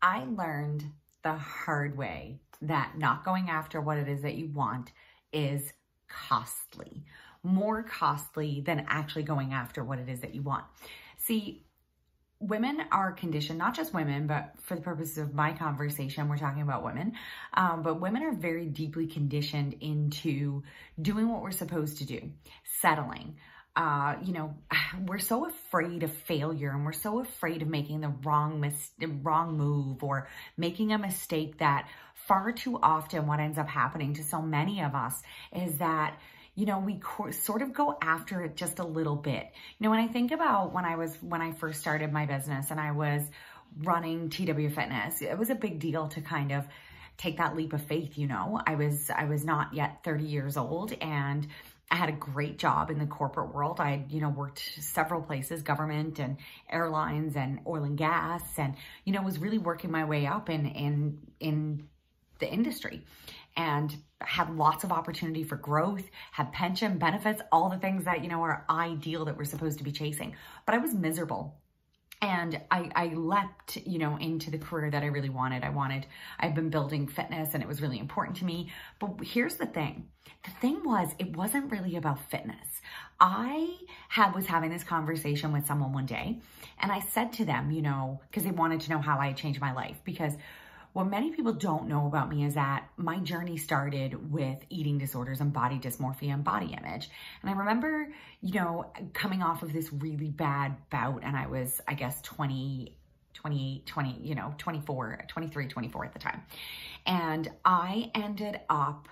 I learned the hard way that not going after what it is that you want is costly, more costly than actually going after what it is that you want. See, women are conditioned, not just women, but for the purposes of my conversation, we're talking about women, but women are very deeply conditioned into doing what we're supposed to do, settling. We're so afraid of failure, and we're so afraid of making the wrong move or making a mistake that far too often what ends up happening to so many of us is that we sort of go after it just a little bit. When I think about when I first started my business and I was running TW Fitness, it was a big deal to kind of take that leap of faith. I was not yet 30 years old, and I had a great job in the corporate world. I had, worked several places, government and airlines and oil and gas, and, was really working my way up in the industry, and had lots of opportunity for growth, had pension benefits, all the things that, are ideal that we're supposed to be chasing. But I was miserable. And I leapt, into the career that I really wanted. I've been building fitness, and it was really important to me. But here's the thing. The thing was, it wasn't really about fitness. I was having this conversation with someone one day, and I said to them, because they wanted to know how I changed my life. Because what many people don't know about me is that my journey started with eating disorders and body dysmorphia and body image. And I remember, coming off of this really bad bout, and I was, I guess, 23, 24 at the time. And I ended up,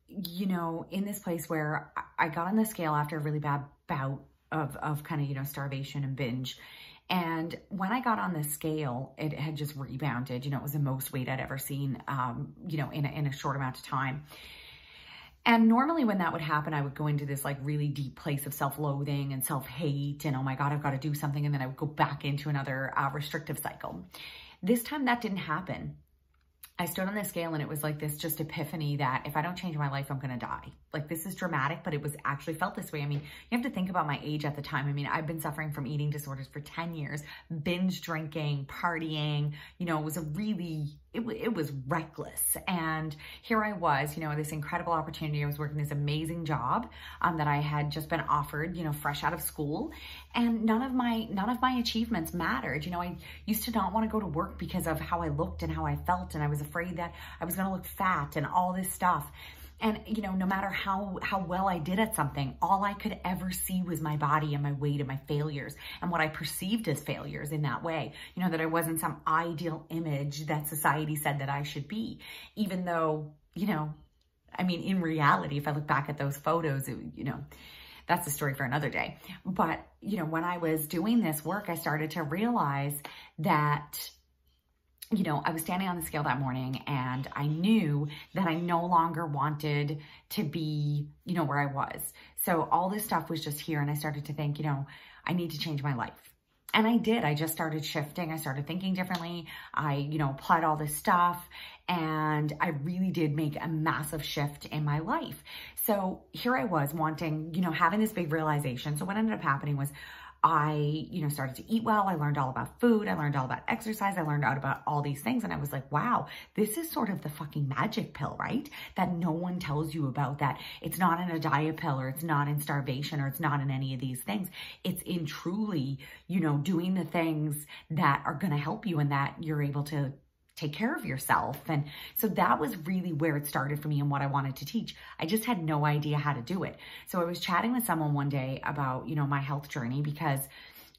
in this place where I got on the scale after a really bad bout of kind of, starvation and binge. And when I got on the scale, it had just rebounded. It was the most weight I'd ever seen, in a short amount of time. And normally when that would happen, I would go into this like really deep place of self-loathing and self-hate and, oh my God, I've got to do something. And then I would go back into another restrictive cycle. This time that didn't happen. I stood on the scale, and it was like this just epiphany that if I don't change my life, I'm going to die. Like, this is dramatic, but it was actually felt this way. I mean, you have to think about my age at the time. I mean, I've been suffering from eating disorders for 10 years, binge drinking, partying, it was reckless. And here I was, this incredible opportunity. I was working this amazing job that I had just been offered, fresh out of school. And none of my achievements mattered. I used to not want to go to work because of how I looked and how I felt. And I was afraid that I was going to look fat and all this stuff. And, no matter how well I did at something, all I could ever see was my body and my weight and my failures and what I perceived as failures in that way. That I wasn't some ideal image that society said that I should be, even though, in reality, if I look back at those photos, that's a story for another day. But, when I was doing this work, I started to realize that I was standing on the scale that morning, and I knew that I no longer wanted to be, where I was. So all this stuff was just here, and I started to think, I need to change my life. And I did. I just started shifting. I started thinking differently. I, applied all this stuff, and I really did make a massive shift in my life. So here I was wanting, having this big realization. So what ended up happening was I, started to eat well. I learned all about food. I learned all about exercise. I learned out about all these things. And I was like, wow, this is sort of the fucking magic pill, right? That no one tells you about, that it's not in a diet pill, or it's not in starvation, or it's not in any of these things. It's in truly, doing the things that are going to help you and that you're able to take care of yourself. And so that was really where it started for me and what I wanted to teach. I just had no idea how to do it. So I was chatting with someone one day about, my health journey, because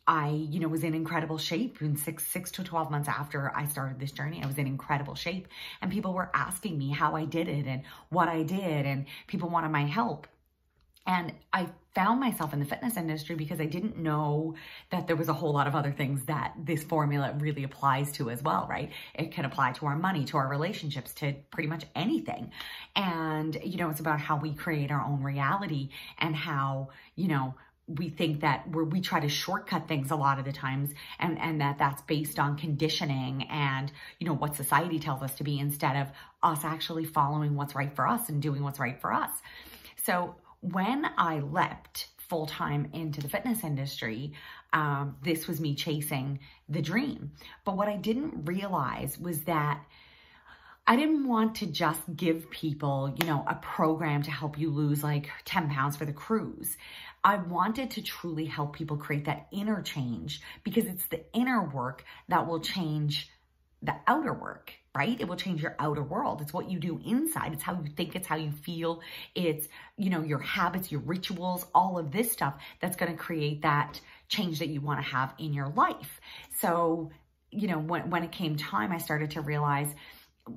I, was in incredible shape. And 6 to 12 months after I started this journey, I was in incredible shape, and people were asking me how I did it and what I did, and people wanted my help. And I found myself in the fitness industry because I didn't know that there was a whole lot of other things that this formula really applies to as well, right? It can apply to our money, to our relationships, to pretty much anything. And, it's about how we create our own reality, and how, we think that we try to shortcut things a lot of the times, and that's based on conditioning and, what society tells us to be, instead of us actually following what's right for us and doing what's right for us. So when I leapt full-time into the fitness industry, this was me chasing the dream. But what I didn't realize was that I didn't want to just give people, you know, a program to help you lose like 10 pounds for the cruise. I wanted to truly help people create that inner change, because it's the inner work that will change the outer work, right? It will change your outer world. It's what you do inside. It's how you think. It's how you feel. It's, you know, your habits, your rituals, all of this stuff that's going to create that change that you want to have in your life. So, you know, when it came time, I started to realize,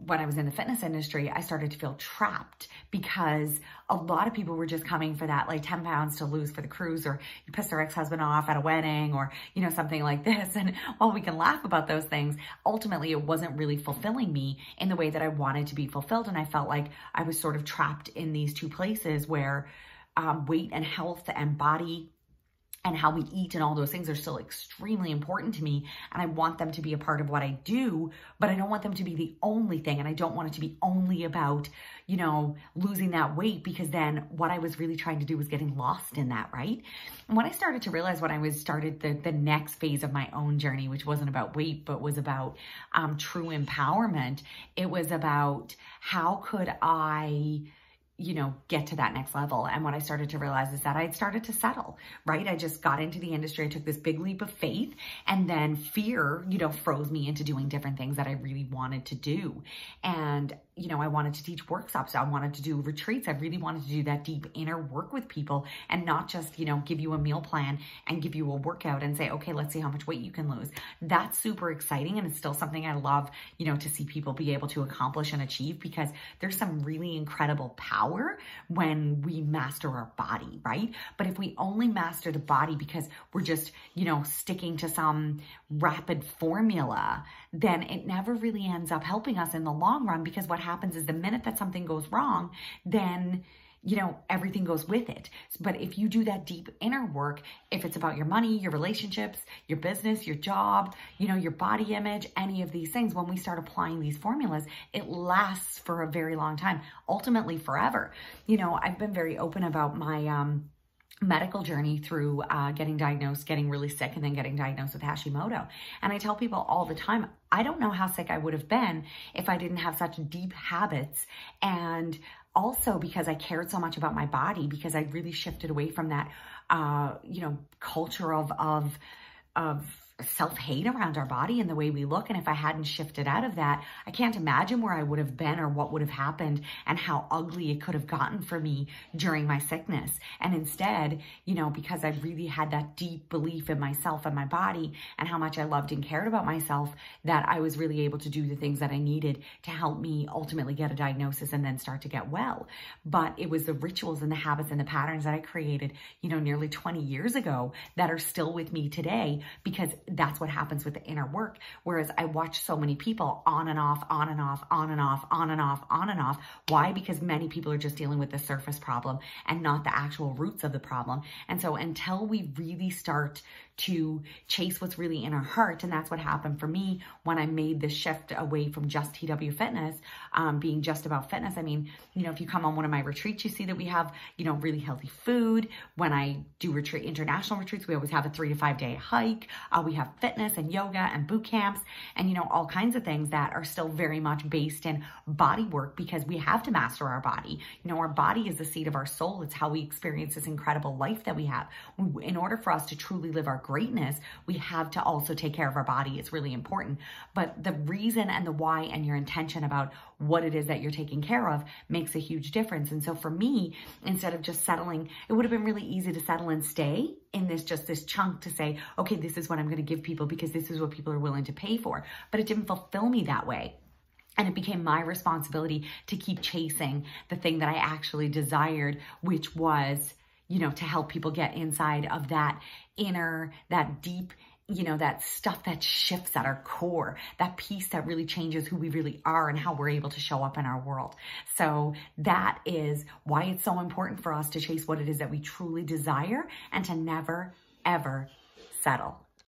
when I was in the fitness industry, I started to feel trapped, because a lot of people were just coming for that like 10 pounds to lose for the cruise, or you pissed their ex-husband off at a wedding, or, you know, something like this. And while we can laugh about those things, ultimately it wasn't really fulfilling me in the way that I wanted to be fulfilled. And I felt like I was sort of trapped in these two places where weight and health and body and how we eat and all those things are still extremely important to me. And I want them to be a part of what I do, but I don't want them to be the only thing. And I don't want it to be only about, you know, losing that weight, because then what I was really trying to do was getting lost in that, right? And when I started to realize, when I started the next phase of my own journey, which wasn't about weight, but was about true empowerment, it was about how could I, you know, get to that next level. And what I started to realize is that I'd started to settle, right? I just got into the industry. I took this big leap of faith, and then fear, you know, froze me into doing different things that I really wanted to do. And, you know, I wanted to teach workshops. I wanted to do retreats. I really wanted to do that deep inner work with people, and not just, you know, give you a meal plan and give you a workout and say, okay, let's see how much weight you can lose. That's super exciting. And it's still something I love, you know, to see people be able to accomplish and achieve, because there's some really incredible power when we master our body, right? But if we only master the body because we're just, you know, sticking to some rapid formula, then it never really ends up helping us in the long run, because what happens is the minute that something goes wrong, then, you know, everything goes with it. But if you do that deep inner work, if it's about your money, your relationships, your business, your job, you know, your body image, any of these things, when we start applying these formulas, it lasts for a very long time, ultimately forever. You know, I've been very open about my medical journey through getting diagnosed, getting really sick, and then getting diagnosed with Hashimoto. And I tell people all the time, I don't know how sick I would have been if I didn't have such deep habits. And also because I cared so much about my body, because I really shifted away from that, you know, culture of self-hate around our body and the way we look. And if I hadn't shifted out of that, I can't imagine where I would have been or what would have happened and how ugly it could have gotten for me during my sickness. And instead, you know, because I really had that deep belief in myself and my body and how much I loved and cared about myself, that I was really able to do the things that I needed to help me ultimately get a diagnosis and then start to get well. But it was the rituals and the habits and the patterns that I created, you know, nearly 20 years ago that are still with me today, because that's what happens with the inner work. Whereas I watch so many people on and off, on and off, on and off, on and off, on and off. Why? Because many people are just dealing with the surface problem and not the actual roots of the problem. And so until we really start to chase what's really in our heart, and that's what happened for me when I made the shift away from just TW Fitness, being just about fitness. I mean, you know, if you come on one of my retreats, you see that we have, you know, really healthy food. When I do international retreats, we always have a 3 to 5 day hike. We have fitness and yoga and boot camps and, you know, all kinds of things that are still very much based in body work, because we have to master our body. You know, our body is the seat of our soul. It's how we experience this incredible life that we have. In order for us to truly live our greatness, we have to also take care of our body. It's really important. But the reason and the why and your intention about what it is that you're taking care of makes a huge difference. And so for me, instead of just settling, it would have been really easy to settle and stay in this chunk to say, okay, this is what I'm going to give people because this is what people are willing to pay for. But it didn't fulfill me that way. And it became my responsibility to keep chasing the thing that I actually desired, which was, you know, to help people get inside of that inner, that deep, you know, that stuff that shifts at our core, that piece that really changes who we really are and how we're able to show up in our world. So that is why it's so important for us to chase what it is that we truly desire and to never, ever settle.